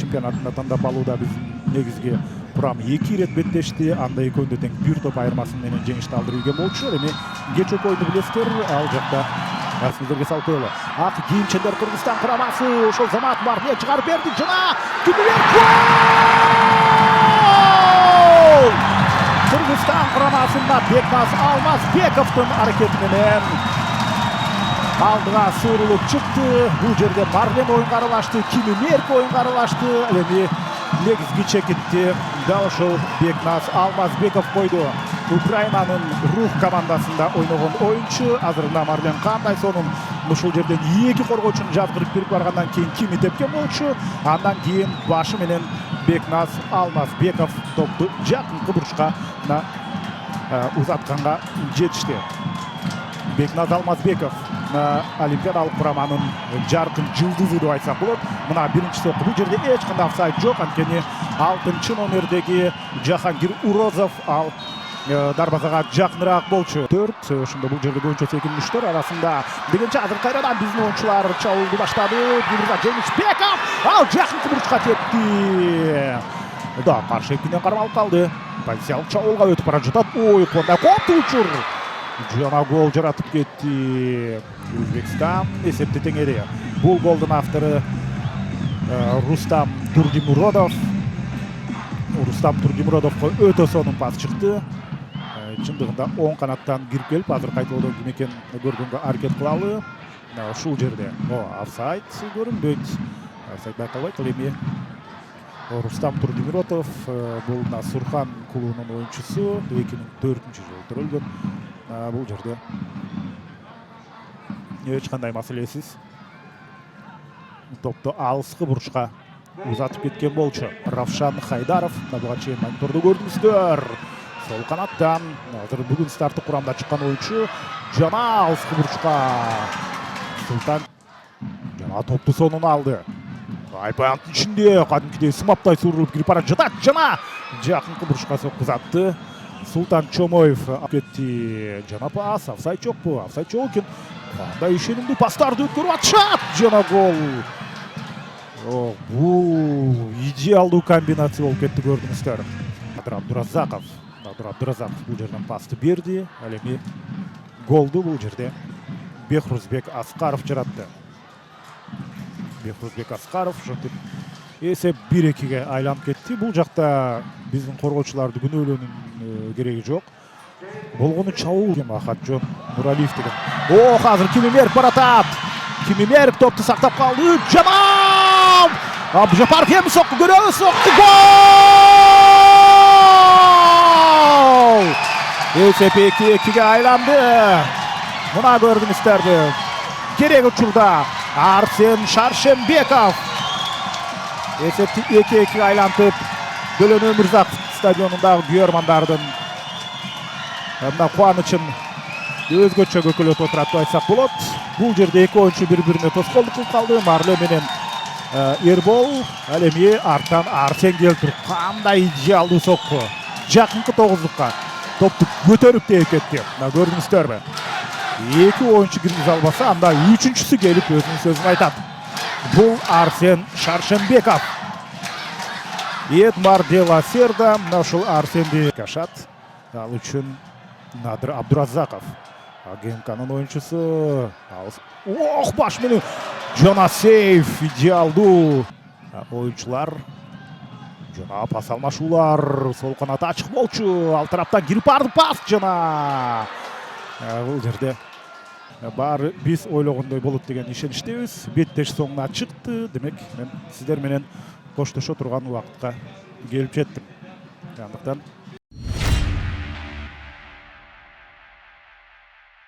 чемпионатында тандап алууда биздин негизги курам 2 ирет беттешти. Анда экөөндө тең 1 топ айырмасы менен жеңишти алдырып ийген болчу. Эми кечок ойду билесиздер, ал жакта сиздерге салып коелу. Ак кийимчендер Кыргызстан курамасы ошол Замат Марлен чыгарып берди жана Кыргызстан курамасында Бекназ Алмазбековдун аракети менен алдыга суурулуп чыкты. Бул жерде Марлен оюнга аралашты, Кими Мерк оюнга аралашты. Эми негизги чекитти дал ошол Бекназ Алмазбеков койду. Украинанын Рух командасында ойногон оюнчу. Азырында Марлен кандай сонун ушул жерден 2 коргоочуну жазгырып кирип баргандан кийин Кими тепкен болчу. Андан кийин башы менен Бекназ Алмазбеков топту жакынкы бурчка узатканга жетишти. Бекназ Алмазбеков олимпиадалык кураманын жаркын жылдызы деп айтсак болот. Мына биринчи сокку, бул жерде эч кандай офсайд жок. Анткени 6-номердеги Жахангир Урозов ал дарбазага жакыныраак болчу. 4 ошондо бул жерде көбүнчө секиндиштер арасында дегенче азыр кайрадан биздин оюнчулар чабуулду баштады. Бирза Жеңишбеков ал жакынкы бурчка тепти. Да, каршы экинен кармалып калды. Позициялык чабуулга өтүп бара жатат. Ой, кандай кооптуу учур. Жана гол жаратып кетти. Өзбекстан эсепти теңери. Бул голдун автору Рустам Турдимуродов. Рустам Турдимуродовго өтө сонун пас чыкты. Чындыгында оң канаттан кирип келип, азыр кайтуудон ким экен көргөнгө аракет кылалы. Ушул жерде офсайд көрүнбөйт. Офсайд байкалбайт. Эми Рустам Турдимуродов бул Сурхан клубунун оюнчусу, 2004-жылы төрөлгөн. Бул жерде эч кандай маселесиз топту алыскы бурчка узатып кеткен болчу. Равшан Хайдаров буга чейин монитордо көрдүңүздөр. Сол канаттан азыр бүгүн старттык курамда чыккан оюнчу жана алыскы бурчка Султан жана топту сонун алды. Айпанттын ичинде кадимкидей сымаптай суурулуп кирип бара жатат жана жакынкы бурчка соккузатты. Султан Чомоев кетти. Жана пас, офсайд жокпу? Офсайд жок экен. Кандай ишенимдүү пастарды өткөрүп атышат. Жана гол. Бул идеалдуу комбинация болуп кетти, көрдүңүздөр. Абдуразаков бул жерден пасты берди. Ал эми голду бул жерде Бехрузбек Аскаров жаратты. Бехрузбек Аскаров ошентип эсеп 1-2-ге айланып кетти. Бул жакта биздин коргоочуларды күнөөлөөнүн кереги жок. Болгону чабуул кем Ахатжон Нуралиев деген. Азыр Кими Мерк баратат. Кими Мерк топту сактап калды. Жамал! Абдужапаров эми сокку көрөбүз. Сокку гол! Эсеп 2-2-ге айланды. Мына көрдүңүздөрбү. Керек учурда Арсен Шаршембеков эсепти 2-2-ге айлантып, Дөлөн Өмүрзаков стадионундагы күйөрмандардын мына кубанычын өзгөчө көкөлөтүп отурат деп айтсак болот. Бул жерде эки оюнчу бири-бирине тоскоолдук кылып калды. Марле менен Эрбол. Ал эми арттан Арсен келтирип, кандай идеалдуу сокку. Жакынкы тогуздукка топту көтөрүп тээп кетти. Мына көрдүңүздөрбү? Эки оюнчу киргизе албаса, анда үчүнчүсү келип өзүнүн сөзүн айтат. Бул Арсен Шаршембеков. Эдмар Деласерда мына ушул Арсенди кашат. Ал үчүн Надыр Абдуразаков. ГМКнын оюнчусу. Баш менен жана сейф идеалдуу. Оюнчулар жана пас алмашуулар. Сол канат ачык болчу. Ал тараптан кирип барды пас жана бул жерде баары биз ойлогондой болот деген ишеничтебиз. Беттеш соңуна чыкты. Демек, мен сиздер менен коштошо турган убакытка келип жеттим. Андыктан